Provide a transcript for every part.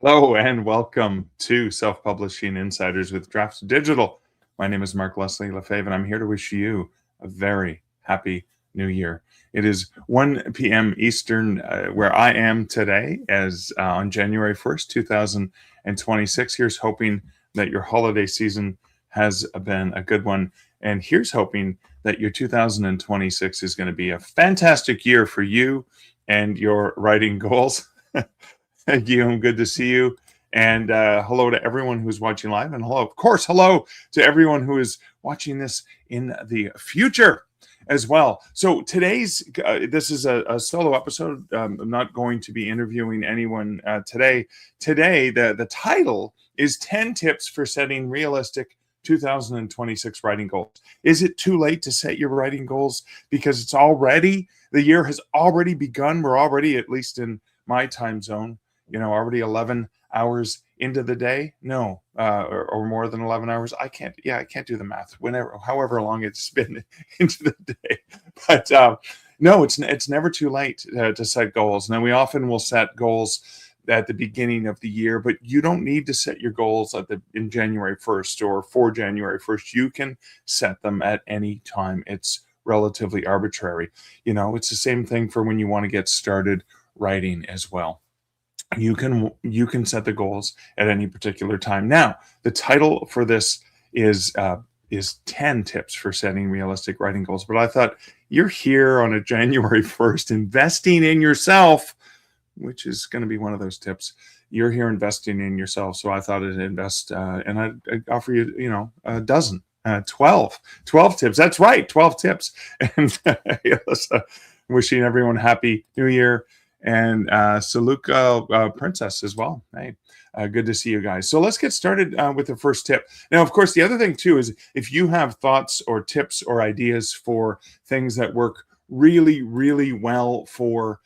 Hello and welcome to Self-Publishing Insiders with Draft Digital. My name is Leslie Lefebvre, and I'm here to wish you a very happy new year. It is 1 p.m. Eastern where I am today as on January 1st, 2026. Here's hoping that your holiday season has been a good one. And here's hoping that your 2026 is going to be a fantastic year for you and your writing goals. Guillaume, good to see you. And hello to everyone who's watching live. And hello, of course, hello to everyone who is watching this in the future as well. So today's, this is a solo episode. I'm not going to be interviewing anyone today. Today, the title is 10 Tips for Setting Realistic 2026 Writing Goals. Is it too late to set your writing goals? Because the year has already begun. We're already, at least in my time zone, already 11 hours into the day. No, or more than 11 hours. I can't do the math. However long it's been into the day. But no, it's never too late to set goals. Now, we often will set goals at the beginning of the year, but you don't need to set your goals in January 1st or for January 1st. You can set them at any time. It's relatively arbitrary. It's the same thing for when you want to get started writing as well. You can set the goals at any particular time. Now, the title for this is 10 tips for setting realistic writing goals. But I thought, you're here on a January 1st investing in yourself, which is going to be one of those tips. You're here investing in yourself. So I thought I'd invest and I'd offer you, a dozen, 12 tips. That's right, 12 tips. And wishing everyone happy new year. And Saluka Princess as well. Hey, good to see you guys. So let's get started with the first tip. Now, of course, the other thing too is if you have thoughts or tips or ideas for things that work really, really well for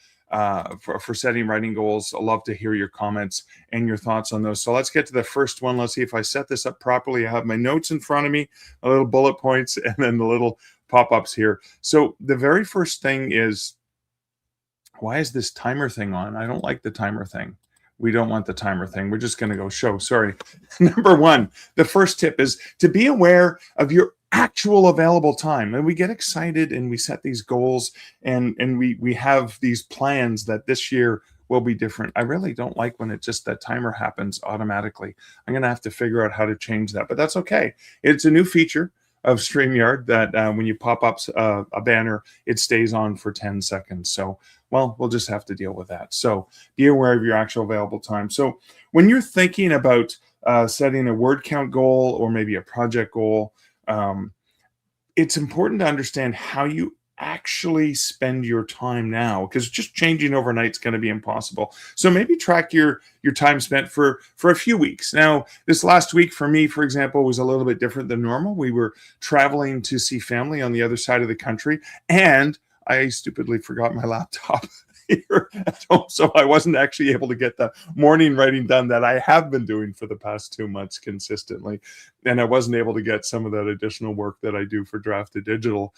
setting writing goals, I'd love to hear your comments and your thoughts on those. So let's get to the first one. Let's see if I set this up properly. I have my notes in front of me, a little bullet points, and then the little pop-ups here. So the very first thing is, why is this timer thing on? I don't like the timer thing. We don't want the timer thing. We're just going to go show. Sorry. Number one, the first tip is to be aware of your actual available time. And we get excited and we set these goals and we have these plans that this year will be different. I really don't like when that timer happens automatically. I'm going to have to figure out how to change that, but that's okay. It's a new feature of StreamYard that when you pop up a banner, it stays on for 10 seconds. So, well, we'll just have to deal with that. So be aware of your actual available time. So when you're thinking about setting a word count goal or maybe a project goal, it's important to understand how you actually spend your time now, because just changing overnight is going to be impossible. So maybe track your time spent for a few weeks. Now, this last week for me, for example, was a little bit different than normal. We were traveling to see family on the other side of the country, and I stupidly forgot my laptop here at home, so I wasn't actually able to get the morning writing done that I have been doing for the past 2 months consistently, and I wasn't able to get some of that additional work that I do for Drafted Digital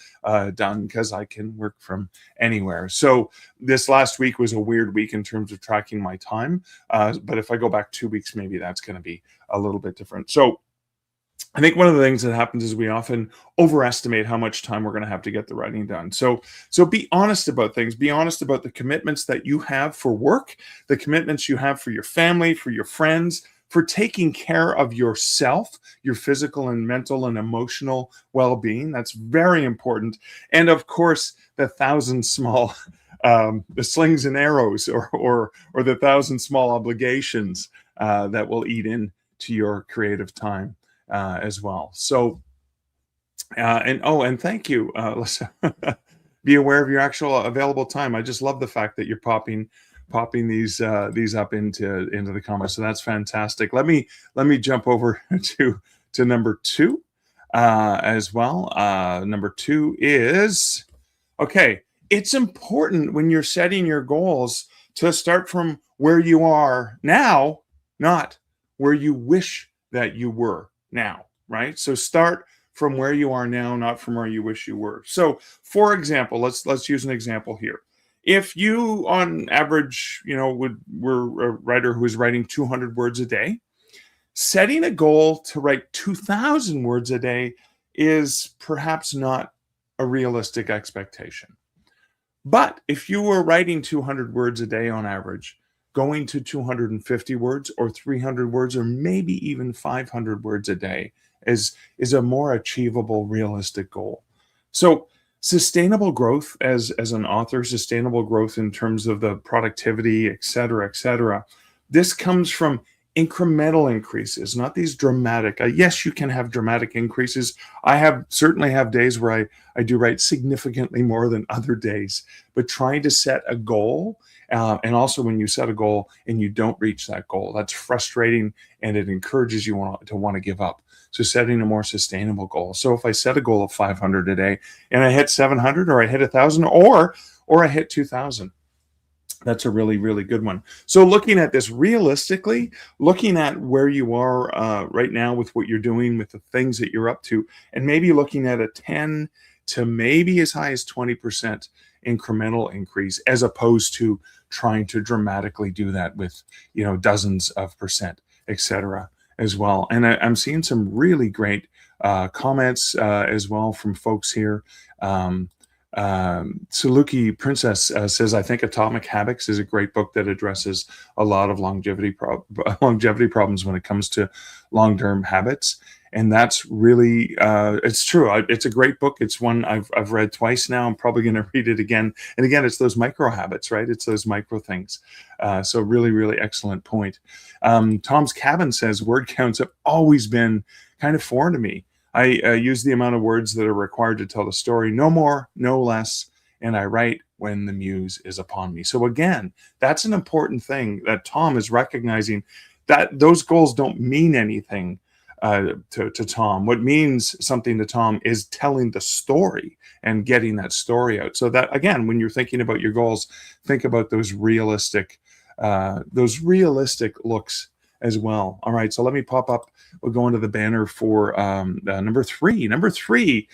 done because I can work from anywhere. So this last week was a weird week in terms of tracking my time, but if I go back 2 weeks, maybe that's going to be a little bit different. So I think one of the things that happens is we often overestimate how much time we're going to have to get the writing done. So be honest about things. Be honest about the commitments that you have for work, the commitments you have for your family, for your friends, for taking care of yourself, your physical and mental and emotional well-being. That's very important. And of course, the 1,000 small the slings and arrows or the 1,000 small obligations that will eat into your creative time. As well. So, and thank you. Be aware of your actual available time. I just love the fact that you're popping these up into the comments. So that's fantastic. Let me jump over to number two as well. Number two is, okay, it's important when you're setting your goals to start from where you are now, not where you wish that you were now, right? So start from where you are now, not from where you wish you were. So for example, let's use an example here. If you, on average, were a writer who is writing 200 words a day, setting a goal to write 2,000 words a day is perhaps not a realistic expectation. But if you were writing 200 words a day on average, going to 250 words or 300 words or maybe even 500 words a day is a more achievable, realistic goal. So sustainable growth as an author, sustainable growth in terms of the productivity, et cetera, this comes from incremental increases, not these dramatic. Yes, you can have dramatic increases. I certainly have days where I do write significantly more than other days, but trying to set a goal, and also when you set a goal and you don't reach that goal, that's frustrating and it encourages you to want to give up. So setting a more sustainable goal. So if I set a goal of 500 a day and I hit 700 or I hit 1,000 or I hit 2,000, that's a really, really good one. So looking at this realistically, looking at where you are right now with what you're doing, with the things that you're up to, and maybe looking at a 10 to maybe as high as 20% incremental increase, as opposed to trying to dramatically do that with, dozens of percent, etc. as well. And I'm seeing some really great comments as well from folks here. Saluki Princess says, I think Atomic Habits is a great book that addresses a lot of longevity problems when it comes to long-term habits. And that's really, it's true. It's a great book. It's one I've read twice now. I'm probably going to read it again. And again, it's those micro habits, right? It's those micro things. So really, really excellent point. Tom's Cabin says, word counts have always been kind of foreign to me. I use the amount of words that are required to tell the story, no more, no less, and I write when the muse is upon me. So again, that's an important thing that Tom is recognizing, that those goals don't mean anything to Tom. What means something to Tom is telling the story and getting that story out. So that, again, when you're thinking about your goals, think about those realistic looks as well. All right, so let me pop up. We'll go into the banner for number three. Number three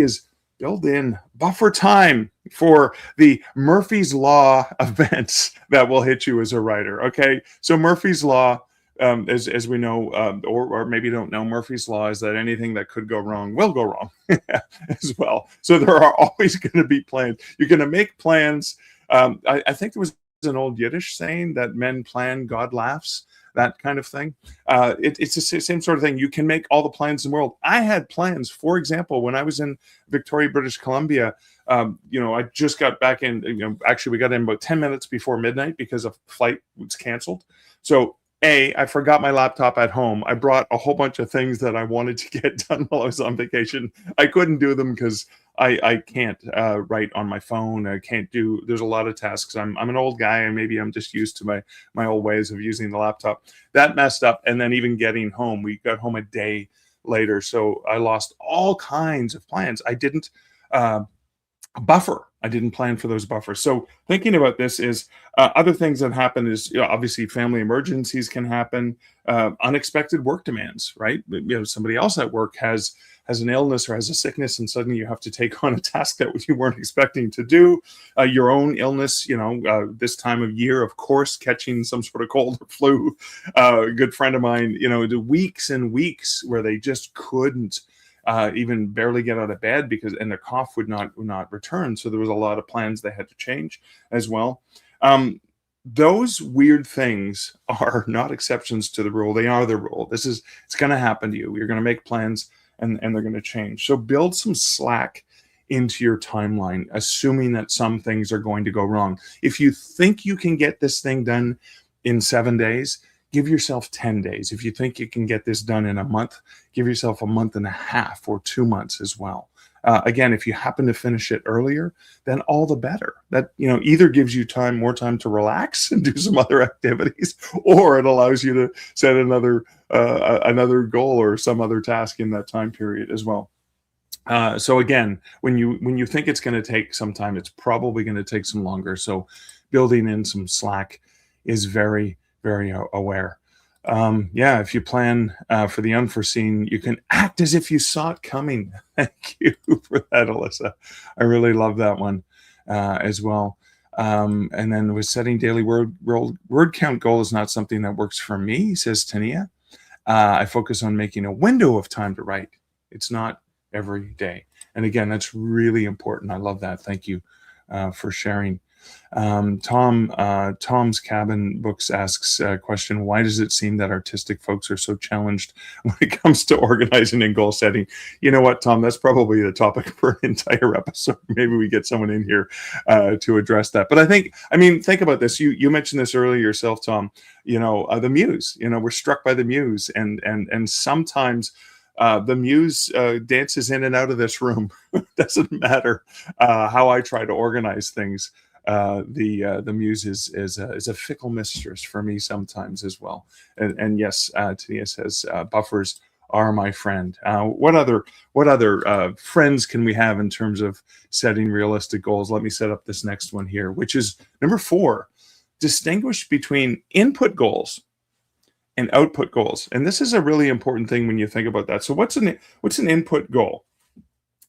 is build in buffer time for the Murphy's Law events that will hit you as a writer. Okay, so Murphy's Law, as we know, or maybe you don't know, Murphy's Law is that anything that could go wrong will go wrong as well. So there are always going to be plans. You're going to make plans. I think there was an old Yiddish saying that men plan, God laughs. That kind of thing. It's the same sort of thing. You can make all the plans in the world. I had plans, for example, when I was in Victoria, British Columbia. I just got back in. Actually, we got in about 10 minutes before midnight because a flight was canceled. So I forgot my laptop at home. I brought a whole bunch of things that I wanted to get done while I was on vacation. I couldn't do them because I can't write on my phone. I can't do. There's a lot of tasks. I'm an old guy, and maybe I'm just used to my old ways of using the laptop. That messed up, and then even getting home, we got home a day later, so I lost all kinds of plans. I didn't buffer. I didn't plan for those buffers. So thinking about this is other things that happen is, obviously family emergencies can happen, unexpected work demands, right? Somebody else at work has an illness or has a sickness, and suddenly you have to take on a task that you weren't expecting to do. Your own illness, this time of year, of course, catching some sort of cold or flu. A good friend of mine, the weeks and weeks where they just couldn't even barely get out of bed and their cough would not return. So there was a lot of plans they had to change as well. Those weird things are not exceptions to the rule. They are the rule. It's going to happen to you. You're going to make plans and they're going to change. So build some slack into your timeline, assuming that some things are going to go wrong. If you think you can get this thing done in 7 days, give yourself 10 days. If you think you can get this done in a month, give yourself a month and a half or 2 months as well. Again, if you happen to finish it earlier, then all the better. That either gives you more time to relax and do some other activities, or it allows you to set another goal or some other task in that time period as well. So again, when you think it's going to take some time, it's probably going to take some longer. So building in some slack is very, very aware. If you plan for the unforeseen, you can act as if you saw it coming. Thank you for that, Alyssa. I really love that one as well. And then with setting daily word count goal is not something that works for me, says Tania. I focus on making a window of time to write. It's not every day. And again, that's really important. I love that. Thank you for sharing. Tom's Cabin Books asks a question: why does it seem that artistic folks are so challenged when it comes to organizing and goal setting? You know what, Tom, that's probably the topic for an entire episode. Maybe we get someone in here to address that. But I mean, think about this. You mentioned this earlier yourself, Tom. The muse. We're struck by the muse, and sometimes the muse dances in and out of this room. Doesn't matter how I try to organize things. The muse is a fickle mistress for me sometimes as well. And yes, Tania says buffers are my friend. What other friends can we have in terms of setting realistic goals? Let me set up this next one here, which is number 4: distinguish between input goals and output goals. And this is a really important thing when you think about that. So what's an input goal?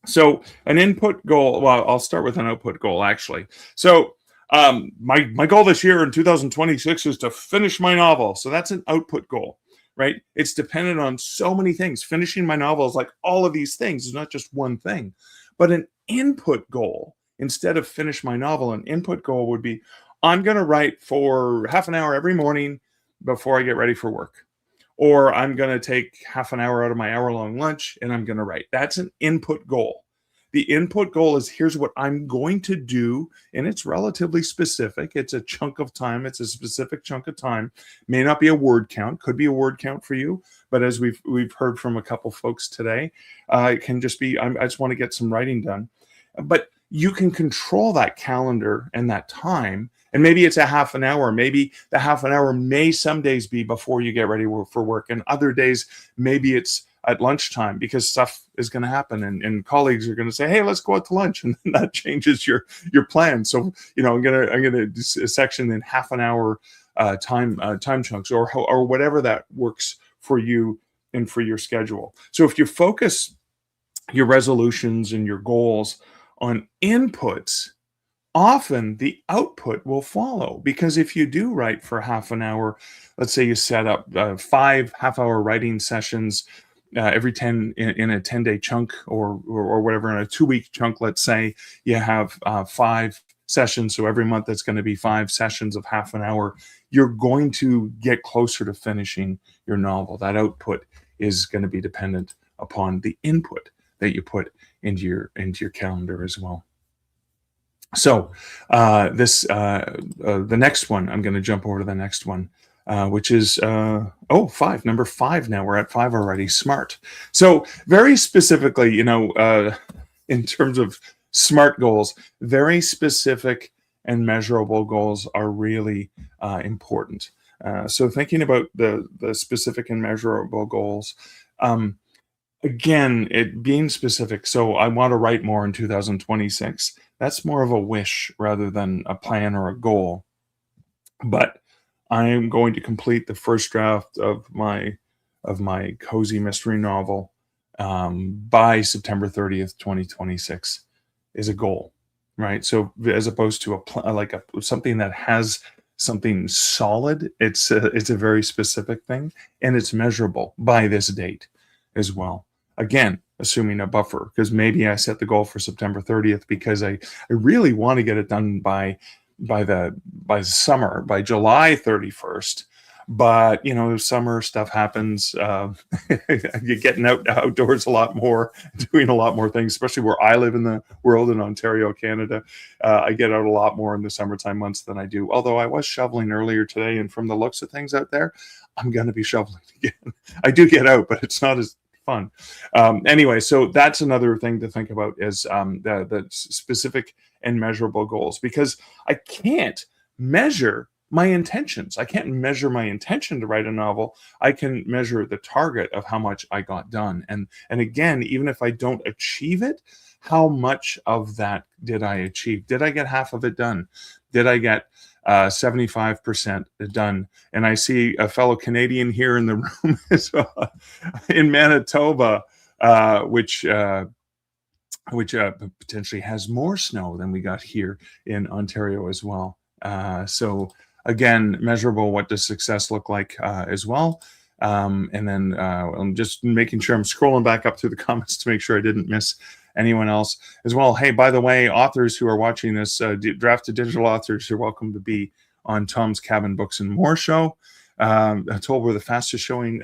So an input goal, well, I'll start with an output goal, actually. So my goal this year in 2026 is to finish my novel. So that's an output goal, right? It's dependent on so many things. Finishing my novel is like all of these things. It's not just one thing. But an input goal, instead of finish my novel, an input goal would be, I'm going to write for half an hour every morning before I get ready for work. Or I'm going to take half an hour out of my hour-long lunch and I'm going to write. That's an input goal. The input goal is, here's what I'm going to do, and it's relatively specific. It's a chunk of time. It's a specific chunk of time. May not be a word count. Could be a word count for you, but as we've heard from a couple folks today, it can just be, I just want to get some writing done. But you can control that calendar and that time. And maybe it's a half an hour. Maybe the half an hour may some days be before you get ready for work. And other days, maybe it's at lunchtime, because stuff is going to happen and colleagues are going to say, hey, let's go out to lunch. And then that changes your plan. So, I'm going to section in half an hour time chunks or whatever that works for you and for your schedule. So if you focus your resolutions and your goals on inputs, often the output will follow. Because if you do write for half an hour, let's say you set up 5 half-hour writing sessions every 10 in a 10-day chunk or whatever, in a 2-week chunk, let's say you have 5 sessions. So every month that's going to be 5 sessions of half an hour. You're going to get closer to finishing your novel. That output is going to be dependent upon the input that you put into your calendar as well. So the next one, I'm going to jump over to the next one, which is 5, number 5 now. We're at 5 already. SMART. So very specifically, in terms of SMART goals, very specific and measurable goals are really important. So thinking about the specific and measurable goals, again, it being specific. So I want to write more in 2026. That's more of a wish rather than a plan or a goal. But I am going to complete the first draft of my cozy mystery novel by September 30th, 2026 is a goal, right? So as opposed to something that has something solid, it's a very specific thing, and it's measurable by this date as well. Again, assuming a buffer, because maybe I set the goal for September 30th because I really want to get it done by summer, by July 31st. But summer stuff happens. You're getting outdoors a lot more, doing a lot more things, especially where I live in the world in Ontario, Canada. I get out a lot more in the summertime months than I do. Although I was shoveling earlier today, and from the looks of things out there, I'm going to be shoveling again. I do get out, but it's not as fun. Anyway, so that's another thing to think about is the specific and measurable goals, because I can't measure my intentions. I can't measure my intention to write a novel. I can measure the target of how much I got done. And again, even if I don't achieve it, how much of that did I achieve? Did I get half of it done? Did I get 75% done? And I see a fellow Canadian here in the room as well, in Manitoba, which which potentially has more snow than we got here in Ontario as well. So again, measurable. What does success look like as well? And then I'm just making sure I'm scrolling back up through the comments to make sure I didn't miss anyone else as well. Hey, by the way, authors who are watching this, Draft to Digital authors, you're welcome to be on Tom's Cabin Books and More show. I'm told we're the fastest showing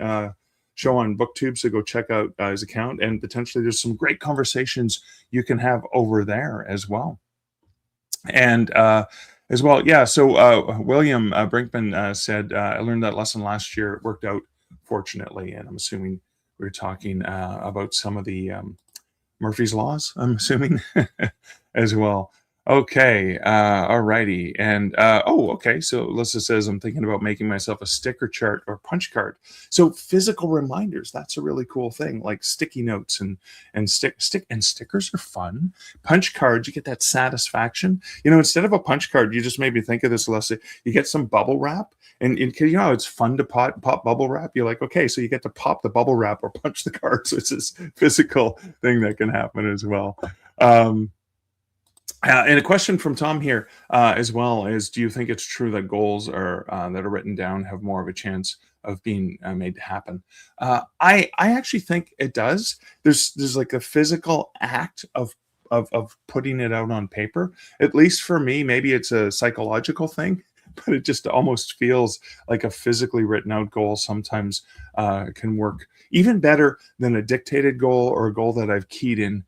show on BookTube, so go check out his account, and potentially there's some great conversations you can have over there as well. And as well, yeah, so William Brinkman said, I learned that lesson last year. It worked out, fortunately, and I'm assuming we were talking about some of the Murphy's Laws, I'm assuming, as well. Okay, all righty. And, okay, so Alyssa says, I'm thinking about making myself a sticker chart or punch card. So physical reminders, that's a really cool thing, like sticky notes and stickers are fun. Punch cards, you get that satisfaction. You know, instead of a punch card, you just made me think of this, Alyssa, you get some bubble wrap. And you know, it's fun to pop bubble wrap. You're like, okay, so you get to pop the bubble wrap or punch the card. So it's this physical thing that can happen as well. And a question from Tom here as well is, do you think it's true that goals are that are written down have more of a chance of being made to happen? I actually think it does. There's like a physical act of putting it out on paper. At least for me, maybe it's a psychological thing, but it just almost feels like a physically written out goal sometimes can work even better than a dictated goal or a goal that I've keyed in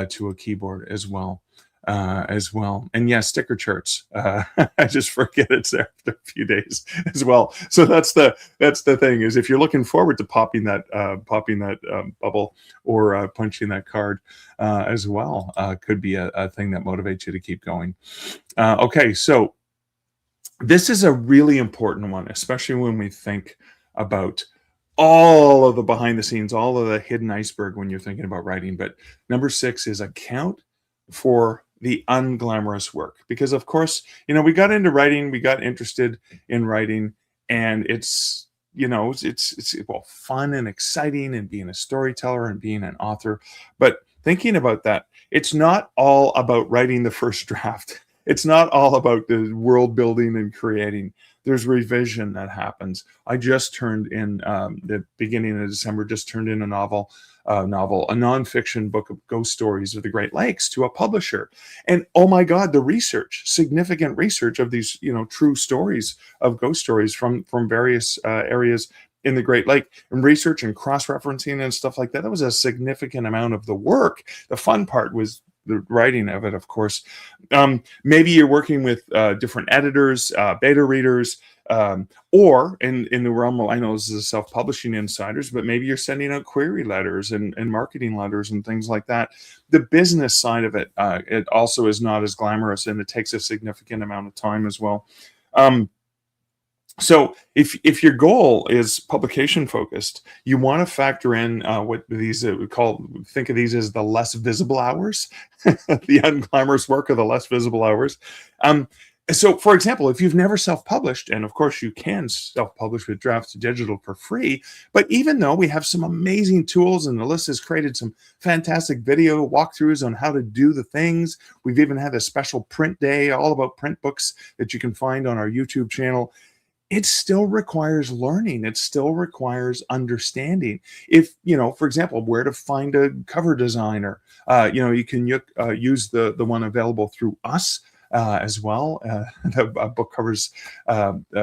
to a keyboard as well. And yeah, sticker charts. I just forget it's there after a few days as well. So that's the thing, is if you're looking forward to popping that bubble or punching that card as well, could be a thing that motivates you to keep going. Okay, so this is a really important one, especially when we think about all of the behind the scenes, all of the hidden iceberg when you're thinking about writing. But number 6 is account for the unglamorous work. Because of course, you know, we got into writing, we got interested in writing, and it's, you know, it's well, fun and exciting and being a storyteller and being an author. But thinking about that, it's not all about writing the first draft. It's not all about the world building and creating. There's revision that happens. I just turned in the beginning of December, just turned in a nonfiction book of ghost stories of the Great Lakes to a publisher. And oh my God, the research, significant research of these, you know, true stories of ghost stories from various areas in the Great Lake, and research and cross-referencing and stuff like that. That was a significant amount of the work. The fun part was the writing of it, of course. Maybe you're working with different editors, beta readers, or in the realm of, I know this is self-publishing insiders, but maybe you're sending out query letters and marketing letters and things like that. The business side of it, it also is not as glamorous, and it takes a significant amount of time as well. So if your goal is publication focused, you want to factor in what these we call, think of these as the less visible hours, the unglamorous work of the less visible hours. So for example, if you've never self-published, and of course you can self-publish with Draft to Digital for free, but even though we have some amazing tools, and Alyssa's created some fantastic video walkthroughs on how to do the things, we've even had a special print day all about print books that you can find on our YouTube channel. It still requires learning. It still requires understanding. If, you know, for example, where to find a cover designer, you know, you can use the one available through us as well, the book covers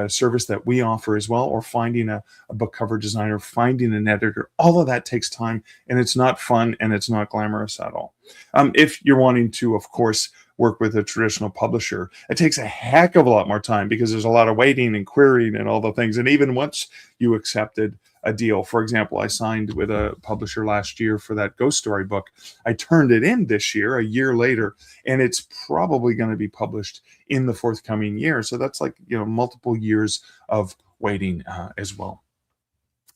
service that we offer as well, or finding a book cover designer, finding an editor. All of that takes time, and it's not fun, and it's not glamorous at all. If you're wanting to, of course, work with a traditional publisher, it takes a heck of a lot more time, because there's a lot of waiting and querying and all the things. And even once you accepted a deal, for example, I signed with a publisher last year for that ghost story book. I turned it in this year, a year later, and it's probably going to be published in the forthcoming year. So that's like, you know, multiple years of waiting as well.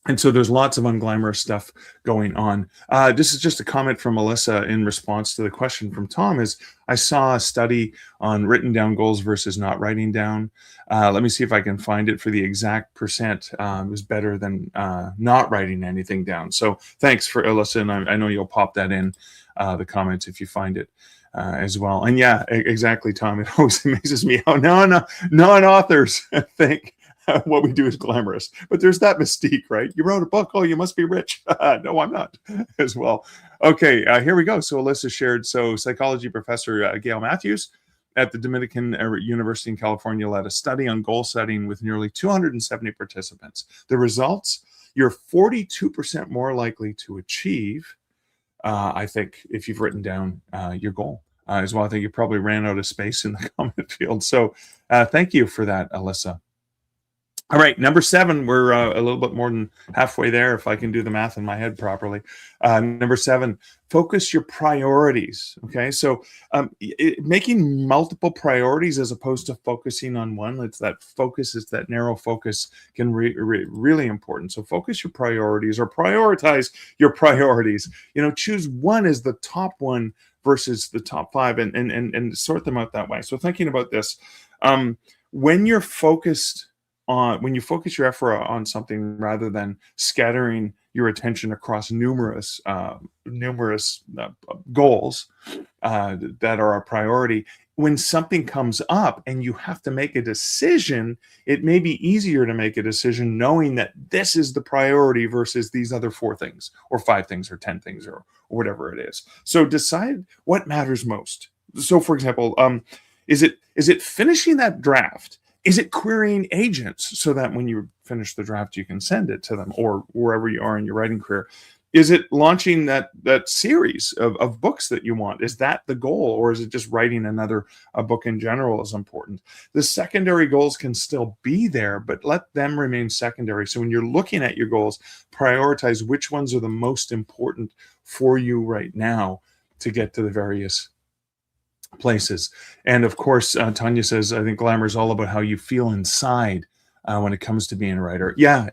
And so there's lots of unglamorous stuff going on. This is just a comment from Melissa in response to the question from Tom. Is I saw a study on written down goals versus not writing down. Let me see if I can find it for the exact percent. It was better than not writing anything down. So thanks for Alyssa, and I know you'll pop that in the comments if you find it. As well. And yeah, exactly, Tom. It always amazes me how non-authors think what we do is glamorous. But there's that mystique, right? You wrote a book. Oh, you must be rich. No, I'm not as well. Okay, here we go. So Alyssa shared, so psychology professor Gail Matthews at the Dominican University in California led a study on goal setting with nearly 270 participants. The results, you're 42% more likely to achieve, I think, if you've written down your goal as well. I think you probably ran out of space in the comment field. So thank you for that, Alyssa. All right, number 7, we're a little bit more than halfway there, if I can do the math in my head properly. Number 7, focus your priorities, okay? So making multiple priorities as opposed to focusing on one, it's that focus, it's that narrow focus can really important. So focus your priorities or prioritize your priorities. You know, choose one as the top one versus the top 5 and sort them out that way. So thinking about this, when you're focused when you focus your effort on something rather than scattering your attention across numerous goals that are a priority, when something comes up and you have to make a decision, it may be easier to make a decision knowing that this is the priority versus these other 4 things or 5 things or 10 things or whatever it is. So decide what matters most. So for example, is it finishing that draft? Is it querying agents so that when you finish the draft, you can send it to them or wherever you are in your writing career? Is it launching that series of books that you want? Is that the goal? Or is it just writing another book in general is important? The secondary goals can still be there, but let them remain secondary. So when you're looking at your goals, prioritize which ones are the most important for you right now to get to the various places. And of course, Tanya says, I think glamour is all about how you feel inside when it comes to being a writer. Yeah.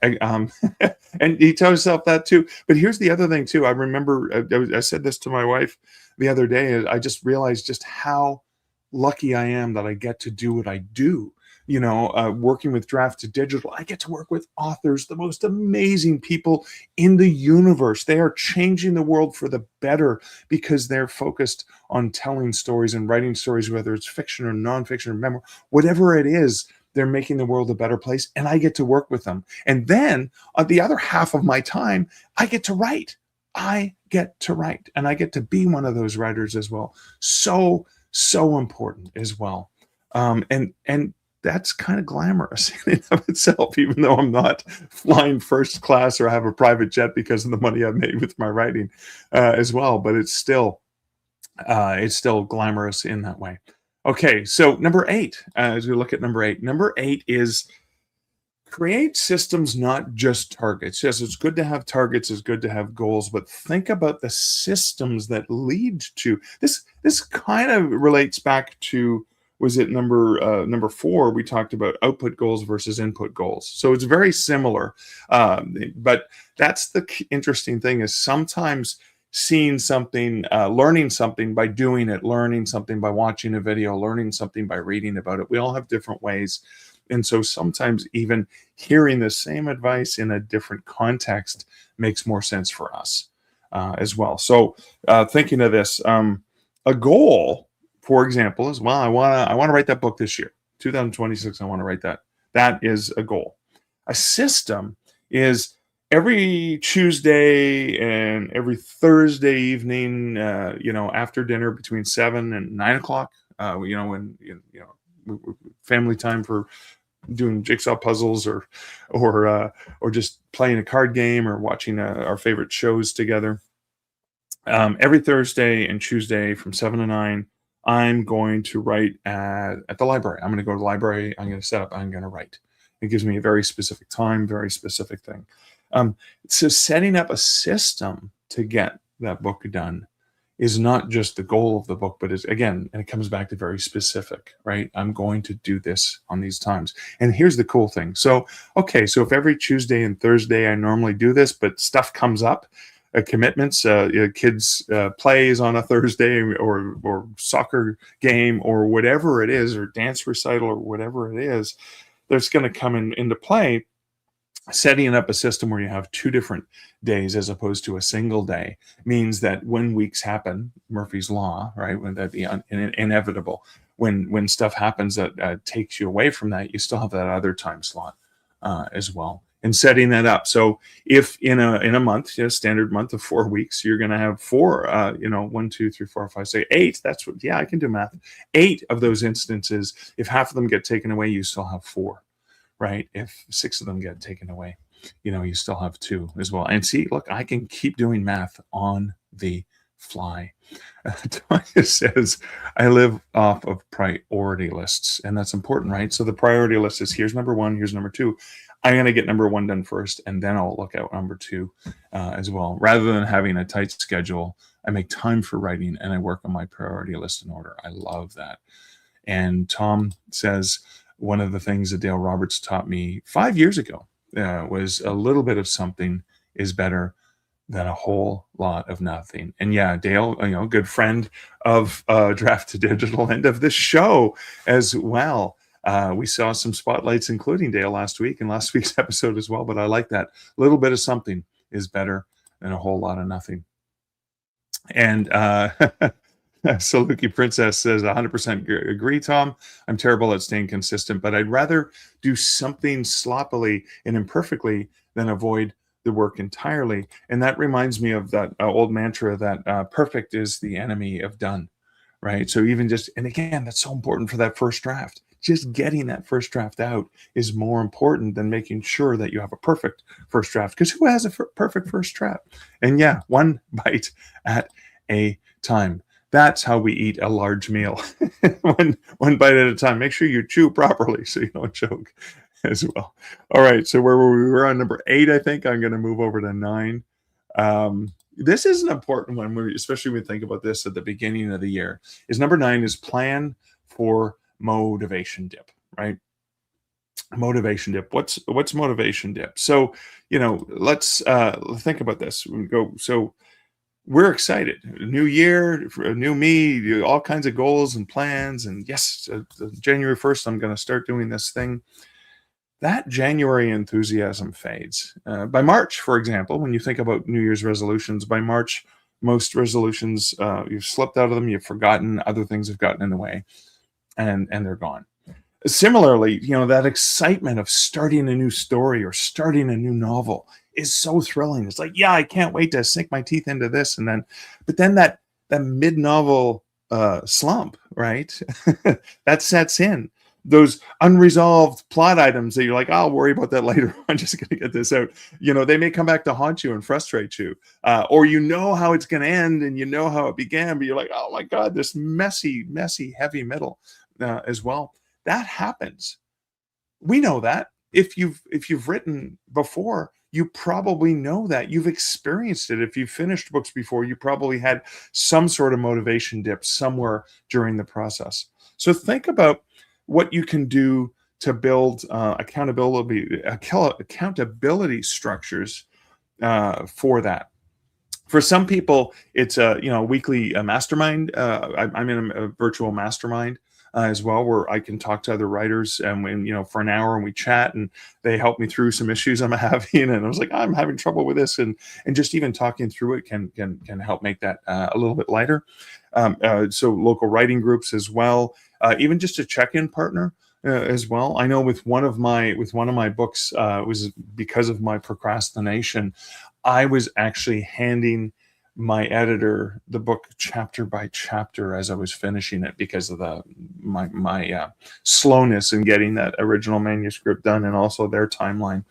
And he tells himself that too. But here's the other thing too. I remember I said this to my wife the other day. I just realized just how lucky I am that I get to do what I do. You know, working with Draft to Digital, I get to work with authors, the most amazing people in the universe. They are changing the world for the better because they're focused on telling stories and writing stories, whether it's fiction or nonfiction or memoir, whatever it is, they're making the world a better place. And I get to work with them. And then on the other half of my time, I get to write. I get to write, and I get to be one of those writers as well. So important as well. And that's kind of glamorous in and of itself, even though I'm not flying first class or have a private jet because of the money I've made with my writing as well. But it's still glamorous in that way. Okay, so number 8, as we look at number 8 is create systems, not just targets. Yes, it's good to have targets, it's good to have goals, but think about the systems that lead to this. This kind of relates back to, was it number 4? We talked about output goals versus input goals. So it's very similar, but that's the interesting thing is sometimes seeing something, learning something by doing it, learning something by watching a video, learning something by reading about it. We all have different ways. And so sometimes even hearing the same advice in a different context makes more sense for us as well. So thinking of this, a goal, for example, is, well, I want to write that book this year, 2026. I want to write that. That is a goal. A system is every Tuesday and every Thursday evening, after dinner between 7 and 9 o'clock, when family time for doing jigsaw puzzles or just playing a card game or watching our favorite shows together. Every Thursday and Tuesday from 7 to 9. I'm going to write at the library. I'm going to go to the library. I'm going to set up. I'm going to write. It gives me a very specific time, very specific thing. So setting up a system to get that book done is not just the goal of the book, but is, again, and it comes back to very specific, right? I'm going to do this on these times. And here's the cool thing. So, okay, so if every Tuesday and Thursday I normally do this, but stuff comes up, commitments, kids plays on a Thursday, or soccer game or whatever it is, or dance recital or whatever it is, that's going to come into play. Setting up a system where you have 2 different days as opposed to a single day means that when weeks happen, Murphy's Law, right, when that be inevitable, when stuff happens that takes you away from that, you still have that other time slot as well. And setting that up. So if in a month, standard month of 4 weeks, you're going to have 4, 1, 2, 3, 4, 5, 6, 8. That's what, I can do math. 8 of those instances, if half of them get taken away, you still have 4. Right? If 6 of them get taken away, you still have 2 as well. And see, look, I can keep doing math on the fly. Tonya says, I live off of priority lists, and that's important, right? So the priority list is, here's number 1, here's number 2. I'm going to get number 1 done first, and then I'll look at number 2 as well. Rather than having a tight schedule, I make time for writing, and I work on my priority list in order. I love that. And Tom says, one of the things that Dale Roberts taught me 5 years ago was a little bit of something is better than a whole lot of nothing. And yeah, Dale, good friend of Draft to Digital and of this show as well. We saw some spotlights, including Dale last week and last week's episode as well. But I like that. A little bit of something is better than a whole lot of nothing. And Saluki Princess says, 100% agree, Tom. I'm terrible at staying consistent, but I'd rather do something sloppily and imperfectly than avoid the work entirely. And that reminds me of that old mantra that perfect is the enemy of done, right? So even just, and again, that's so important for that first draft. Just getting that first draft out is more important than making sure that you have a perfect first draft, because who has a perfect first draft? And yeah, one bite at a time. That's how we eat a large meal. one bite at a time. Make sure you chew properly so you don't choke as well. All right. So where were we? We're on number 8, I think. I'm going to move over to 9. This is an important one, especially when we think about this at the beginning of the year. Is number 9 is plan for motivation dip, right? Motivation dip. What's motivation dip? So, let's think about this. So we're excited. New year, new me, all kinds of goals and plans. And yes, January 1st, I'm going to start doing this thing. That January enthusiasm fades. By March, for example, when you think about New Year's resolutions, by March, most resolutions, you've slipped out of them, you've forgotten, other things have gotten in the way, and they're gone. Similarly, that excitement of starting a new story or starting a new novel is so thrilling. It's like, yeah, I can't wait to sink my teeth into this. But then that mid-novel slump, right? That sets in. Those unresolved plot items that you're like, I'll worry about that later. I'm just going to get this out. They may come back to haunt you and frustrate you. Or how it's going to end and how it began, but you're like, oh my God, this messy, heavy middle as well. That happens. We know that. If you've written before, you probably know that. You've experienced it. If you've finished books before, you probably had some sort of motivation dip somewhere during the process. So think about what you can do to build accountability structures for that. For some people, it's a weekly mastermind. I'm in a virtual mastermind as well, where I can talk to other writers and for an hour, and we chat, and they help me through some issues I'm having. And I was like, I'm having trouble with this, and just even talking through it can help make that a little bit lighter. So local writing groups as well, even just a check-in partner as well. I know with one of my books, it was because of my procrastination, I was actually handing my editor the book chapter by chapter as I was finishing it, because of my slowness in getting that original manuscript done, and also their timeline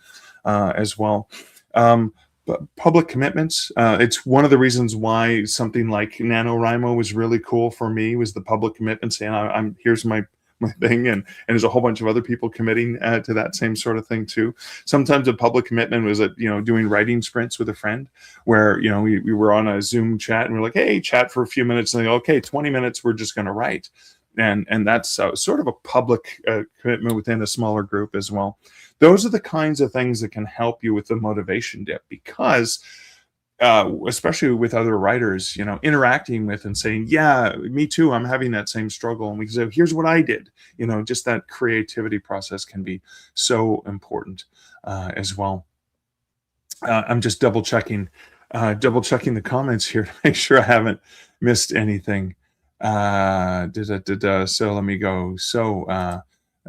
as well. But public commitments, it's one of the reasons why something like NaNoWriMo was really cool for me, was the public commitment, saying here's my my thing, and there's a whole bunch of other people committing to that same sort of thing too. Sometimes a public commitment was doing writing sprints with a friend, where we were on a Zoom chat and we're like, hey, chat for a few minutes, and they go, okay, 20 minutes, we're just going to write. And that's sort of a public commitment within a smaller group as well. Those are the kinds of things that can help you with the motivation dip, because especially with other writers, interacting with and saying, yeah, me too, I'm having that same struggle. And we can say, here's what I did. Just that creativity process can be so important as well. I'm just double checking the comments here to make sure I haven't missed anything. So let me go. So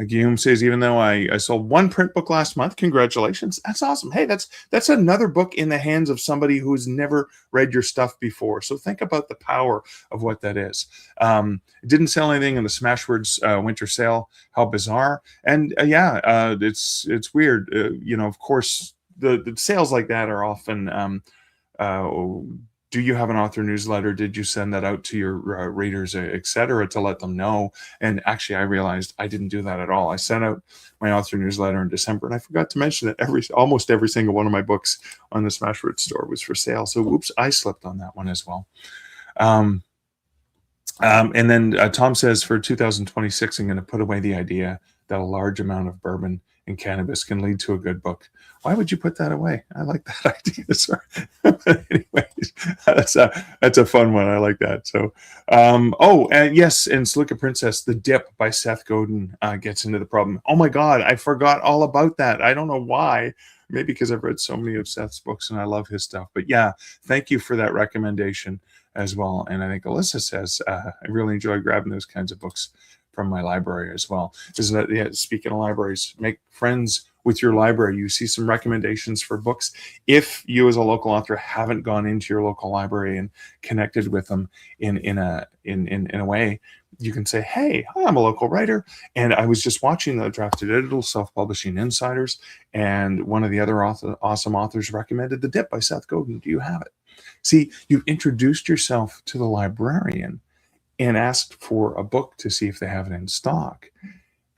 Guillaume says, even though I sold one print book last month, congratulations. That's awesome. Hey, that's another book in the hands of somebody who's never read your stuff before. So think about the power of what that is. It didn't sell anything in the Smashwords winter sale. How bizarre. And it's weird. Of course, the sales like that are often do you have an author newsletter? Did you send that out to your readers, etc., to let them know? And actually, I realized I didn't do that at all. I sent out my author newsletter in December, and I forgot to mention that almost every single one of my books on the Smashwords store was for sale. So, whoops, I slipped on that one as well. And then Tom says, for 2026, I'm going to put away the idea that a large amount of bourbon and cannabis can lead to a good book. Why would you put that away? I like that idea. Sorry. Anyways, that's a fun one. I like that. So, and yes, and Sluka Princess, The Dip by Seth Godin gets into the problem. Oh my God, I forgot all about that. I don't know why. Maybe because I've read so many of Seth's books and I love his stuff. But yeah, thank you for that recommendation as well. And I think Alyssa says, I really enjoy grabbing those kinds of books from my library as well. Speaking of libraries, make friends with your library. You see some recommendations for books. If you as a local author haven't gone into your local library and connected with them in a way, you can say, hey, I'm a local writer, and I was just watching the Drafted Digital Self-Publishing Insiders, and one of the other awesome authors recommended The Dip by Seth Godin. Do you have it? See, you've introduced yourself to the librarian and asked for a book to see if they have it in stock,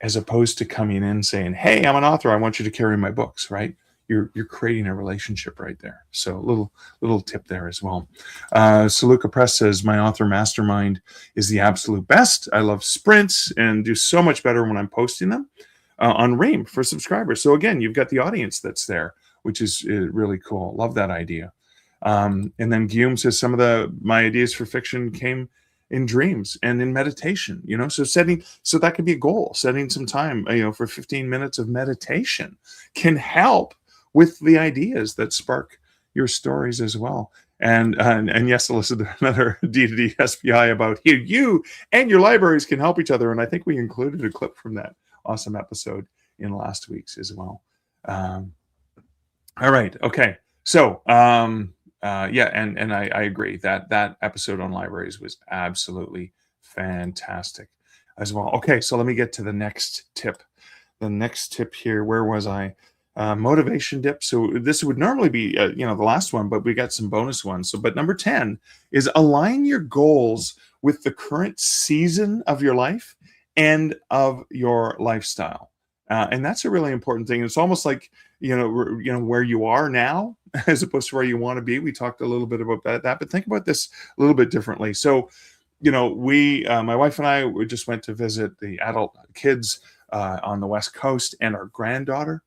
as opposed to coming in saying, hey, I'm an author, I want you to carry my books, right? You're creating a relationship right there. So little tip there as well. Saluka Press says, my author mastermind is the absolute best. I love sprints and do so much better when I'm posting them on Ream for subscribers. So again, you've got the audience that's there, which is really cool. Love that idea. And then Guillaume says, some of my ideas for fiction came in dreams and in meditation, so that could be a goal. Setting some time, for 15 minutes of meditation can help with the ideas that spark your stories as well. And yes, Alyssa, another D2D SPI about you and your libraries can help each other. And I think we included a clip from that awesome episode in last week's as well. All right. Okay. So, and I agree that episode on libraries was absolutely fantastic as well. Okay, so let me get to the next tip. The next tip here, where was I? Motivation dip. So this would normally be the last one, but we got some bonus ones. But number 10 is align your goals with the current season of your life and of your lifestyle. And that's a really important thing. It's almost like where you are now as opposed to where you want to be. We talked a little bit about that, but think about this a little bit differently. So, my wife and I, we just went to visit the adult kids on the West Coast and our granddaughter.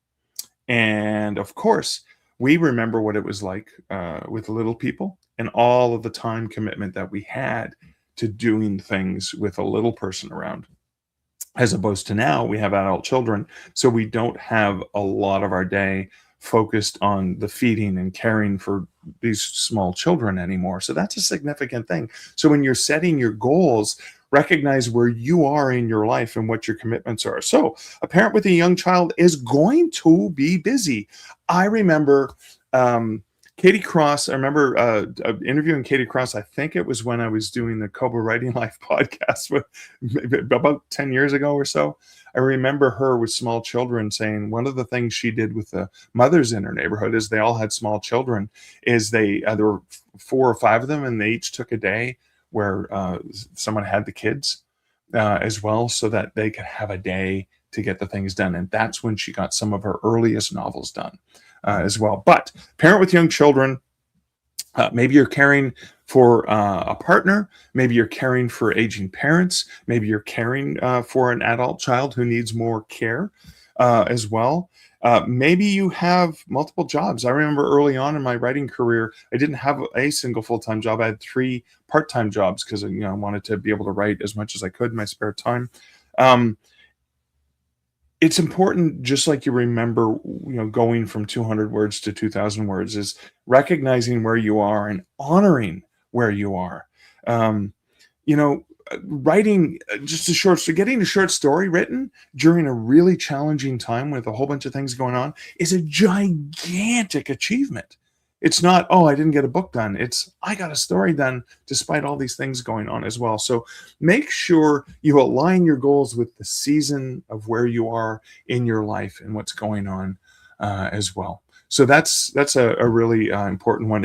And of course, we remember what it was like with little people and all of the time commitment that we had to doing things with a little person around. As opposed to now, we have adult children, so we don't have a lot of our day focused on the feeding and caring for these small children anymore. So that's a significant thing. So when you're setting your goals, recognize where you are in your life and what your commitments are. So a parent with a young child is going to be busy. I remember Katie Cross. I remember interviewing Katie Cross. I think it was when I was doing the Cobra Writing Life podcast about 10 years ago or so. I remember her with small children saying one of the things she did with the mothers in her neighborhood is they all had small children, is there were 4 or 5 of them, and they each took a day where someone had the kids. as well, so that they could have a day to get the things done. And that's when she got some of her earliest novels done as well. But parent with young children, maybe you're caring for a partner, maybe you're caring for aging parents, maybe you're caring for an adult child who needs more care as well. Maybe you have multiple jobs. I remember early on in my writing career, I didn't have a single full-time job. I had 3 part-time jobs because I wanted to be able to write as much as I could in my spare time. It's important, just like you remember, going from 200 words to 2,000 words, is recognizing where you are and honoring where you are. Um, you know, Writing getting a short story written during a really challenging time with a whole bunch of things going on is a gigantic achievement. It's not, oh, I didn't get a book done. It's, I got a story done despite all these things going on as well. So make sure you align your goals with the season of where you are in your life and what's going on as well. So that's a really important one.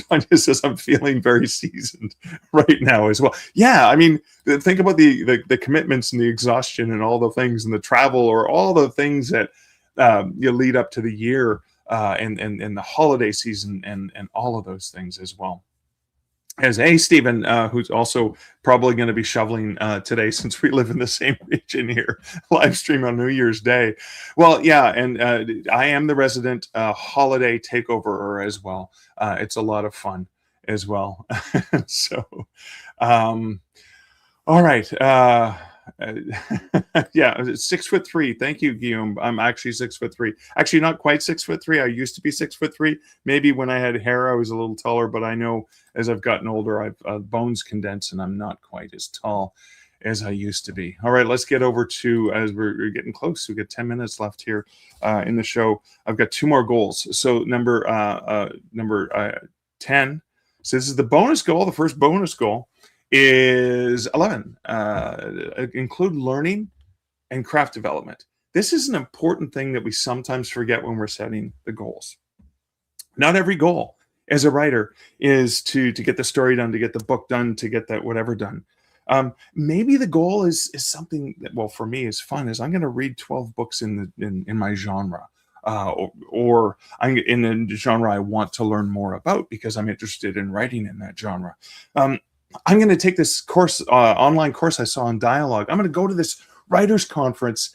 Tanya says, I'm feeling very seasoned right now as well. Yeah, I mean, think about the commitments and the exhaustion and all the things and the travel or all the things that you lead up to the year and the holiday season and all of those things as well. As Stephen, who's also probably going to be shoveling today since we live in the same region here, live stream on New Year's Day. Well, yeah, and I am the resident holiday takeover as well. It's a lot of fun as well. So, all right. Yeah, 6'3". Thank you, Guillaume. I'm actually 6'3". Actually, not quite 6'3". I used to be 6'3". Maybe when I had hair, I was a little taller, but I know as I've gotten older, I've bones condensed and I'm not quite as tall as I used to be. All right, let's get over to, as we're getting close, we've got 10 minutes left here in the show. I've got 2 more goals. So number 10. So this is the bonus goal, the first bonus goal is 11. Include learning and craft development. This is an important thing that we sometimes forget when we're setting the goals. Not every goal as a writer is to get the story done, to get the book done, to get that whatever done. Maybe the goal is something that, well, for me is fun, is I'm going to read 12 books in my genre. Or I'm in a genre I want to learn more about because I'm interested in writing in that genre. I'm going to take this course, online course I saw on dialogue. I'm going to go to this writers conference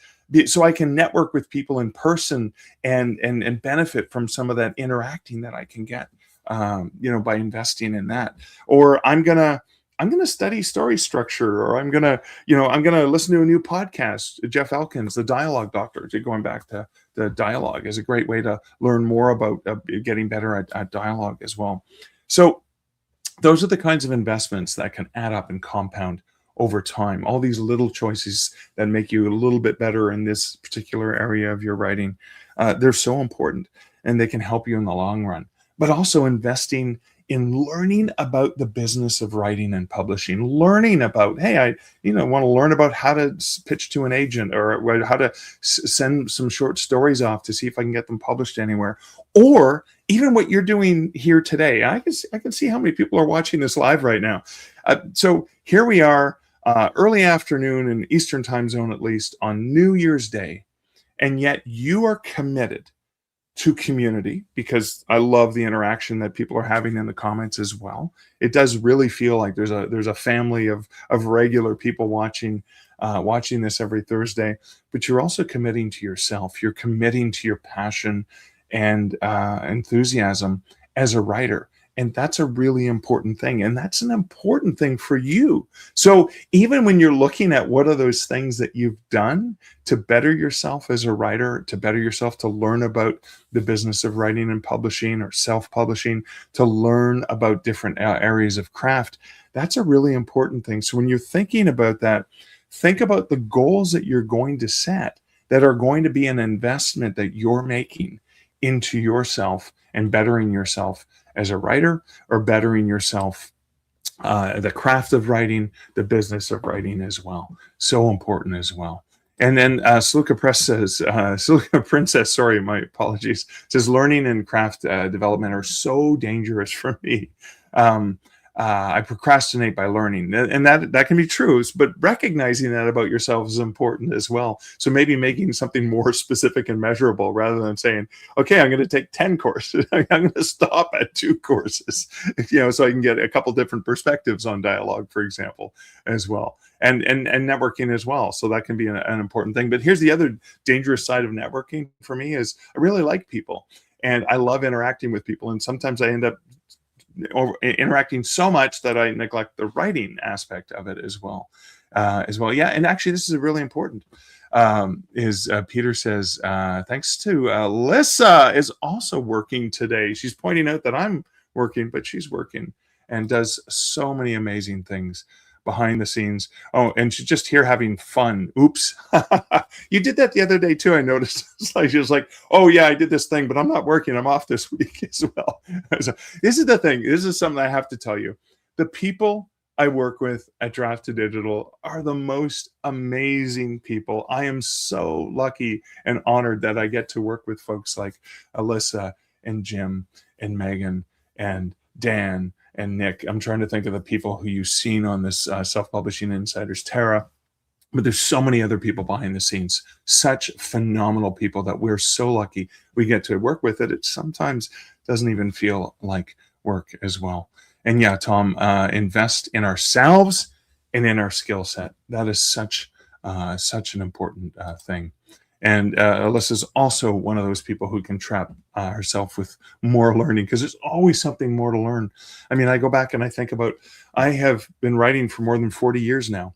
so I can network with people in person and benefit from some of that interacting that I can get, by investing in that. Or I'm going to study story structure, or I'm going to listen to a new podcast. Jeff Elkins, the Dialogue Doctor, going back to the dialogue, is a great way to learn more about getting better at dialogue as well. So those are the kinds of investments that can add up and compound over time. All these little choices that make you a little bit better in this particular area of your writing, they're so important, and they can help you in the long run. But also investing in learning about the business of writing and publishing, learning about, hey, I want to learn about how to pitch to an agent, or how to send some short stories off to see if I can get them published anywhere. Or even what you're doing here today. I can see how many people are watching this live right now. So here we are, early afternoon in Eastern time zone, at least, on New Year's Day. And yet you are committed to community, because I love the interaction that people are having in the comments as well. It does really feel like there's a family of regular people watching this every Thursday. But you're also committing to yourself. You're committing to your passion and enthusiasm as a writer. And that's a really important thing. And that's an important thing for you. So even when you're looking at what are those things that you've done to better yourself as a writer, to better yourself, to learn about the business of writing and publishing or self-publishing, to learn about different areas of craft, that's a really important thing. So when you're thinking about that, think about the goals that you're going to set that are going to be an investment that you're making into yourself and bettering yourself as a writer, or bettering yourself, the craft of writing, the business of writing as well. So important as well. And then Sluka Princess, sorry, my apologies, says learning and craft development are so dangerous for me. I procrastinate by learning, and that can be true. But recognizing that about yourself is important as well. So maybe making something more specific and measurable rather than saying, "Okay, I'm going to take 10 courses. I'm going to stop at 2 courses," so I can get a couple different perspectives on dialogue, for example, as well, and networking as well. So that can be an important thing. But here's the other dangerous side of networking for me is I really like people. And I love interacting with people. And sometimes I end up interacting so much that I neglect the writing aspect of it as well. Yeah, and actually, this is really important. Peter says, thanks to Lissa is also working today. She's pointing out that I'm working, but she's working and does so many amazing things behind the scenes. Oh, and she's just here having fun. Oops. You did that the other day too, I noticed. It's like she was like, "Oh yeah, I did this thing, but I'm not working. I'm off this week as well." So this is the thing. This is something I have to tell you. The people I work with at Draft to Digital are the most amazing people. I am so lucky and honored that I get to work with folks like Alyssa and Jim and Megan and Dan and Nick. I'm trying to think of the people who you've seen on this Self-Publishing Insiders, Tara. But there's so many other people behind the scenes, such phenomenal people that we're so lucky we get to work with it. It sometimes doesn't even feel like work as well. And yeah, Tom, invest in ourselves and in our skill set. That is such an important thing. And Alyssa's also one of those people who can trap herself with more learning because there's always something more to learn. I mean, I go back and I think about, I have been writing for more than 40 years now.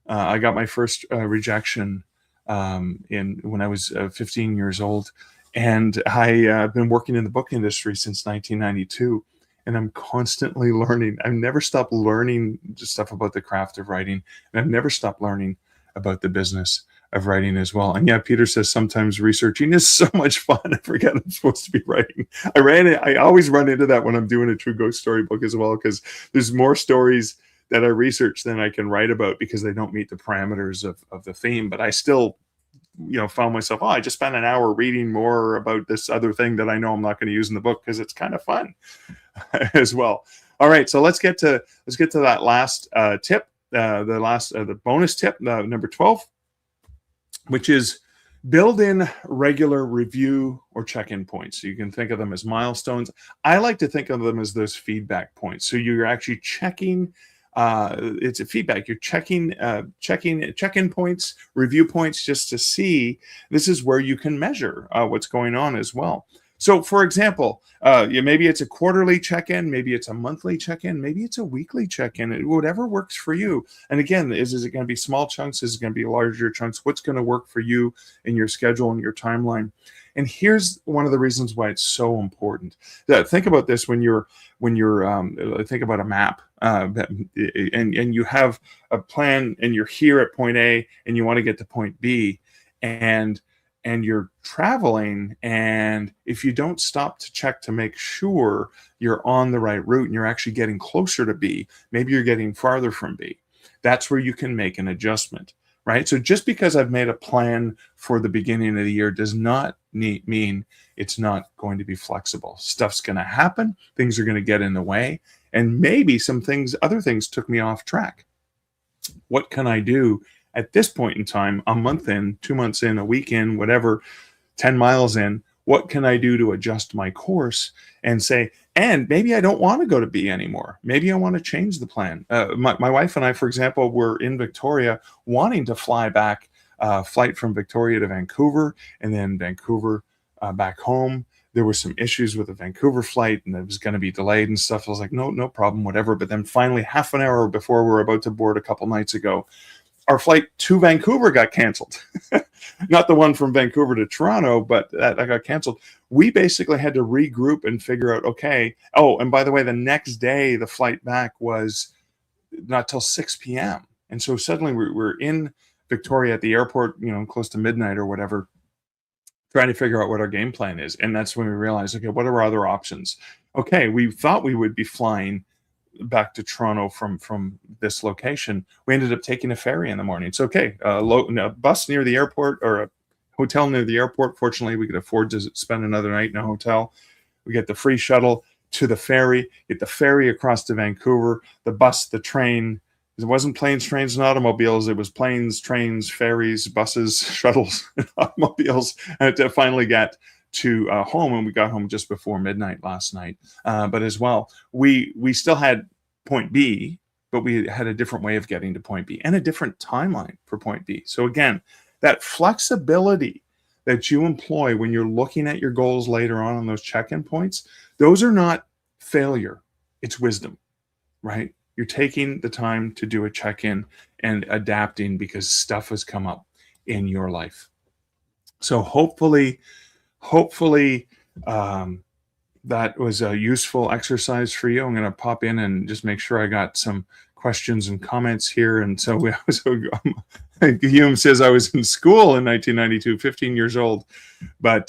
I got my first rejection when I was 15 years old. And I've been working in the book industry since 1992. And I'm constantly learning. I've never stopped learning stuff about the craft of writing. And I've never stopped learning about the business of writing as well. And yeah, Peter says sometimes researching is so much fun. I forget I'm supposed to be writing. I always run into that when I'm doing a true ghost story book as well, because there's more stories that I research than I can write about because they don't meet the parameters of the theme. But I still, found myself, I just spent an hour reading more about this other thing that I know I'm not going to use in the book because it's kind of fun as well. All right, so let's get to that last tip, the bonus tip, number 12. Which is build in regular review or check-in points. So you can think of them as milestones. I like to think of them as those feedback points. So you're actually checking, it's a feedback. You're checking check-in points, review points, just to see. This is where you can measure what's going on as well. So, for example, maybe it's a quarterly check-in, maybe it's a monthly check-in, maybe it's a weekly check-in, whatever works for you. And again, is it going to be small chunks? Is it going to be larger chunks? What's going to work for you in your schedule and your timeline? And here's one of the reasons why it's so important. Think about this when you're think about a map, and you have a plan, and you're here at point A, and you want to get to point B, and you're traveling, and if you don't stop to check to make sure you're on the right route and you're actually getting closer to B, maybe you're getting farther from B, that's where you can make an adjustment, right? So just because I've made a plan for the beginning of the year does not mean it's not going to be flexible. Stuff's going to happen, things are going to get in the way, and maybe other things took me off track. What can I do at this point in time, a month in, 2 months in, a week in, whatever, 10 miles in? What can I do to adjust my course and say, and maybe I don't want to go to B anymore. Maybe I want to change the plan. My wife and I, for example, were in Victoria wanting to fly back, flight from Victoria to Vancouver, and then Vancouver back home. There were some issues with the Vancouver flight, and it was going to be delayed and stuff. I was like, no problem, whatever. But then finally, half an hour before we were about to board a couple nights ago, our flight to Vancouver got canceled. Not the one from Vancouver to Toronto, but that got canceled. We basically had to regroup and figure out, okay. Oh, and by the way, the next day, the flight back was not till 6 p.m. And so suddenly we're in Victoria at the airport, close to midnight or whatever, trying to figure out what our game plan is. And that's when we realized, okay, what are our other options? Okay, we thought we would be flying back to Toronto from this location. We ended up taking a ferry in the morning. It's okay. A bus near the airport or a hotel near the airport. Fortunately, we could afford to spend another night in a hotel. We get the free shuttle to the ferry, get the ferry across to Vancouver, the bus, the train. It wasn't planes, trains, and automobiles. It was planes, trains, ferries, buses, shuttles, and automobiles to finally get to home. And we got home just before midnight last night. But as well, we still had point B, but we had a different way of getting to point B and a different timeline for point B. So again, that flexibility that you employ when you're looking at your goals later on those check-in points, those are not failure. It's wisdom, right? You're taking the time to do a check-in and adapting because stuff has come up in your life. So hopefully, that was a useful exercise for you. I'm going to pop in and just make sure I got some questions and comments here. And so Hume says, I was in school in 1992, 15 years old, but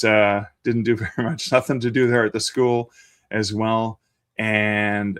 didn't do very much. Nothing to do there at the school as well. And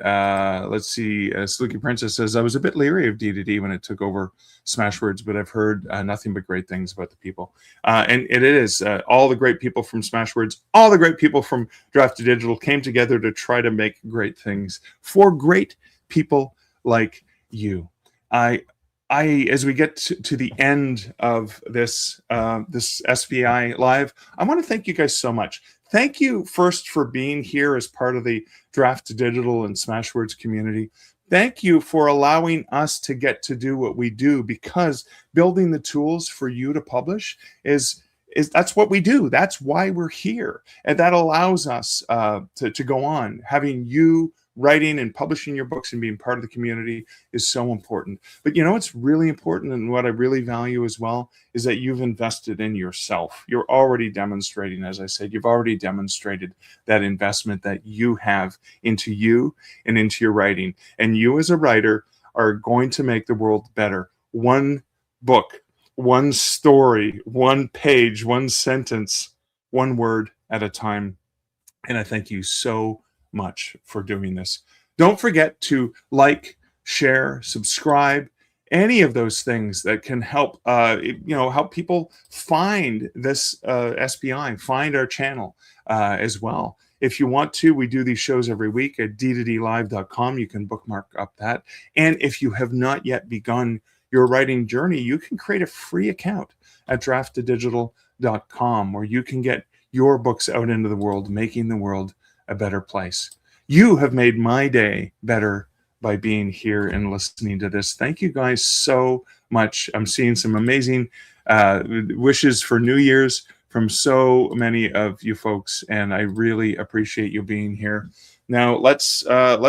let's see, Sluky Princess says, I was a bit leery of D2D when it took over Smashwords, but I've heard nothing but great things about the people. And it is all the great people from Smashwords, all the great people from Draft to Digital came together to try to make great things for great people like you. As we get to the end of this SVI Live, I want to thank you guys so much. Thank you first for being here as part of the Draft to Digital and Smashwords community. Thank you for allowing us to get to do what we do, because building the tools for you to publish is that's what we do. That's why we're here. And that allows us to go on. Having you writing and publishing your books and being part of the community is so important. But you know what's really important, and what I really value as well, is that you've invested in yourself. You're already demonstrating, as I said, you've already demonstrated that investment that you have into you and into your writing. And you as a writer are going to make the world better. One book, one story, one page, one sentence, one word at a time. And I thank you so much for doing this. Don't forget to like, share, subscribe, any of those things that can help help people find this SBI, find our channel as well. If you want to, we do these shows every week at d2dlive.com. You can bookmark up that. And if you have not yet begun your writing journey, you can create a free account at drafttodigital.com, where you can get your books out into the world, making the world a better place. You have made my day better by being here and listening to this. Thank you guys so much. I'm seeing some amazing wishes for New Year's from so many of you folks, and I really appreciate you being here. Now let's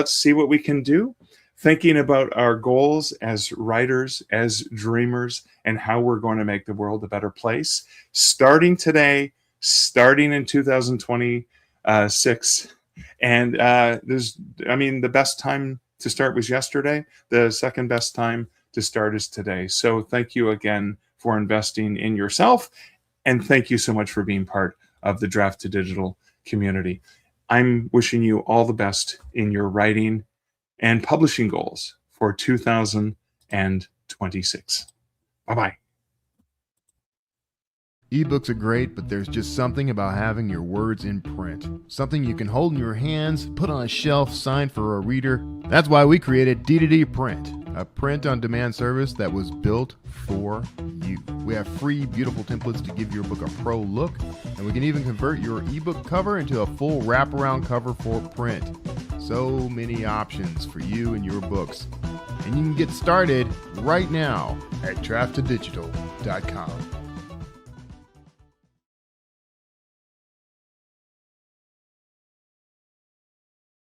see what we can do, thinking about our goals as writers, as dreamers, and how we're going to make the world a better place. Starting today, starting in 2026. And the best time to start was yesterday. The second best time to start is today. So thank you again for investing in yourself. And thank you so much for being part of the Draft to Digital community. I'm wishing you all the best in your writing and publishing goals for 2026. Bye-bye. Ebooks are great, but there's just something about having your words in print. Something you can hold in your hands, put on a shelf, sign for a reader. That's why we created D2D Print, a print-on-demand service that was built for you. We have free, beautiful templates to give your book a pro look, and we can even convert your ebook cover into a full wraparound cover for print. So many options for you and your books. And you can get started right now at drafttodigital.com.